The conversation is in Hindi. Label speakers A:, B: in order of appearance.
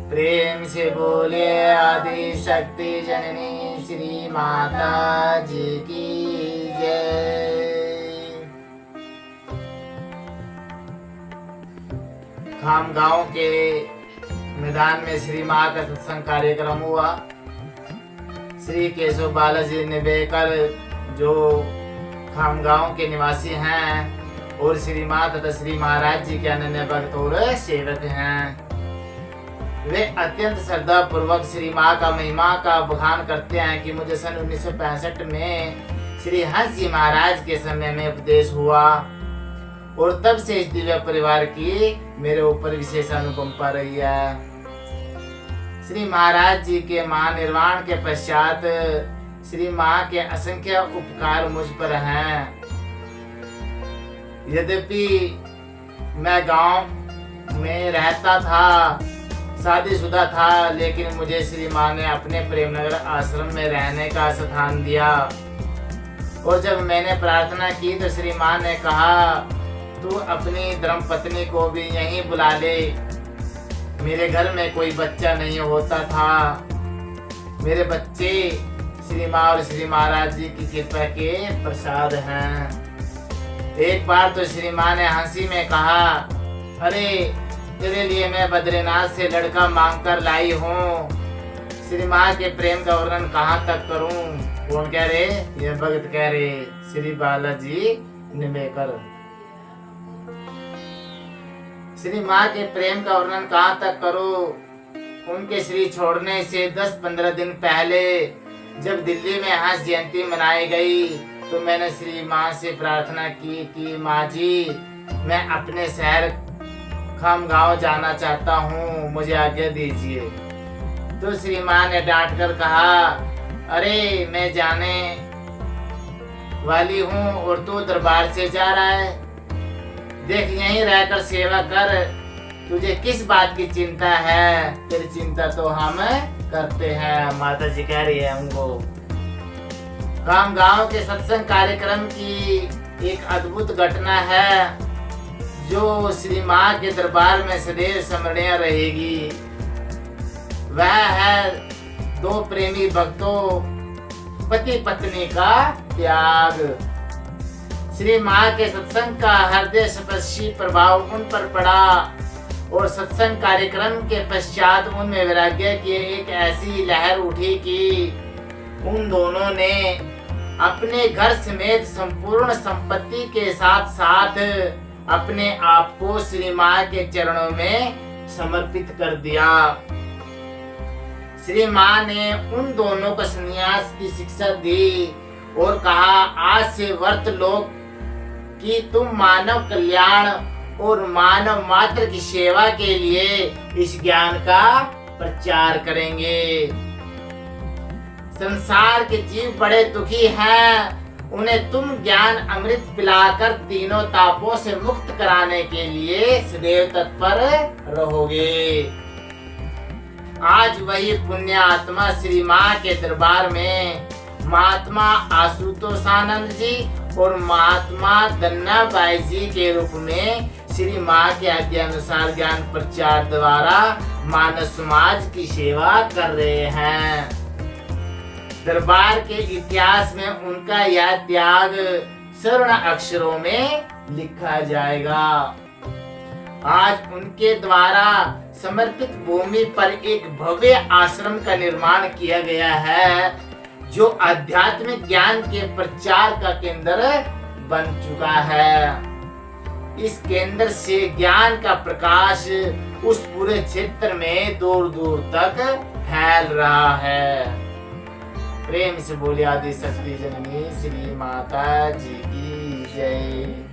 A: प्रेम से बोले आदि शक्ति जननी श्री माता जी की जय। खामगांव के मैदान में श्री माँ का सत्संग कार्यक्रम हुआ। श्री केशव बालाजी निवेकर जो खामगांव के निवासी हैं और श्री माँ तथा श्री महाराज जी के अनन्य भक्त और सेवक हैं, वे अत्यंत श्रद्धा पूर्वक श्री माँ का महिमा का बखान करते हैं कि मुझे सन 1965 में श्री हंस जी महाराज के समय में उपदेश हुआ और तब से इस दिव्य परिवार की मेरे ऊपर विशेष अनुकंपा रही है। श्री महाराज जी के महानिर्वाण के पश्चात श्री माँ के असंख्य उपकार मुझ पर हैं। यद्यपि मैं गांव में रहता था, शादीशुदा था, लेकिन मुझे श्री माँ ने अपने प्रेमनगर आश्रम में रहने का स्थान दिया और जब मैंने प्रार्थना की तो श्री माँ ने कहा, तू अपनी धर्मपत्नी को भी यहीं बुला ले। मेरे घर में कोई बच्चा नहीं होता था। मेरे बच्चे श्री माँ और श्री महाराज जी की कृपा के प्रसाद हैं। एक बार तो श्री माँ ने हंसी में कहा, अरे तेरे लिए मैं बद्रीनाथ से लड़का मांग कर लाई हूँ। श्री माँ के प्रेम का वर्णन कहाँ तक करूँ? कौन कह रहे? ये भक्त कह रहे, श्री बालाजी निवेकर। श्री माँ के प्रेम का वर्णन कहाँ तक करूँ? उनके श्री छोड़ने से 10-15 दिन पहले जब दिल्ली में हंस जयंती मनाई गई तो मैंने श्री माँ से प्रार्थना की कि माँ जी, मैं अपने शहर खामगांव जाना चाहता हूँ, मुझे आज्ञा दीजिए। तो श्री माँ ने डांट कर कहा, अरे मैं जाने वाली हूँ और तू दरबार से जा रहा है। देख, यहीं रहकर सेवा कर, तुझे किस बात की चिंता है? तेरी चिंता तो हम करते हैं। माता जी कह रही है उनको। खामगांव के सत्संग कार्यक्रम की एक अद्भुत घटना है जो श्री माँ के दरबार में सदैव स्मरणीय रहेगी। वह है दो प्रेमी भक्तों, पति पत्नी का त्याग। श्री माँ के सत्संग का हृदय स्पर्शी प्रभाव उन पर पड़ा और सत्संग कार्यक्रम के पश्चात उनमें वैराग्य की एक ऐसी लहर उठी कि उन दोनों ने अपने घर समेत संपूर्ण संपत्ति के साथ साथ अपने आप को श्री माँ के चरणों में समर्पित कर दिया। श्री माँ ने उन दोनों को संन्यास की शिक्षा दी और कहा, आज से व्रत लो कि तुम मानव कल्याण और मानव मात्र की सेवा के लिए इस ज्ञान का प्रचार करेंगे। संसार के जीव बड़े दुखी हैं, उन्हें तुम ज्ञान अमृत पिलाकर तीनों तापों से मुक्त कराने के लिए सदैव तत्पर रहोगे। आज वही पुण्य आत्मा श्री माँ के दरबार में महात्मा आशुतोषानंद जी और महात्मा दन्नाबाई जी के रूप में श्री माँ के आज्ञा अनुसार ज्ञान प्रचार द्वारा मानव समाज की सेवा कर रहे हैं। दरबार के इतिहास में उनका यह त्याग स्वर्ण अक्षरों में लिखा जाएगा। आज उनके द्वारा समर्पित भूमि पर एक भव्य आश्रम का निर्माण किया गया है जो आध्यात्मिक ज्ञान के प्रचार का केंद्र बन चुका है। इस केंद्र से ज्ञान का प्रकाश उस पूरे क्षेत्र में दूर दूर तक फैल रहा है। प्रेम से बोले आदि शक्ति जननी श्री माता जी की जय।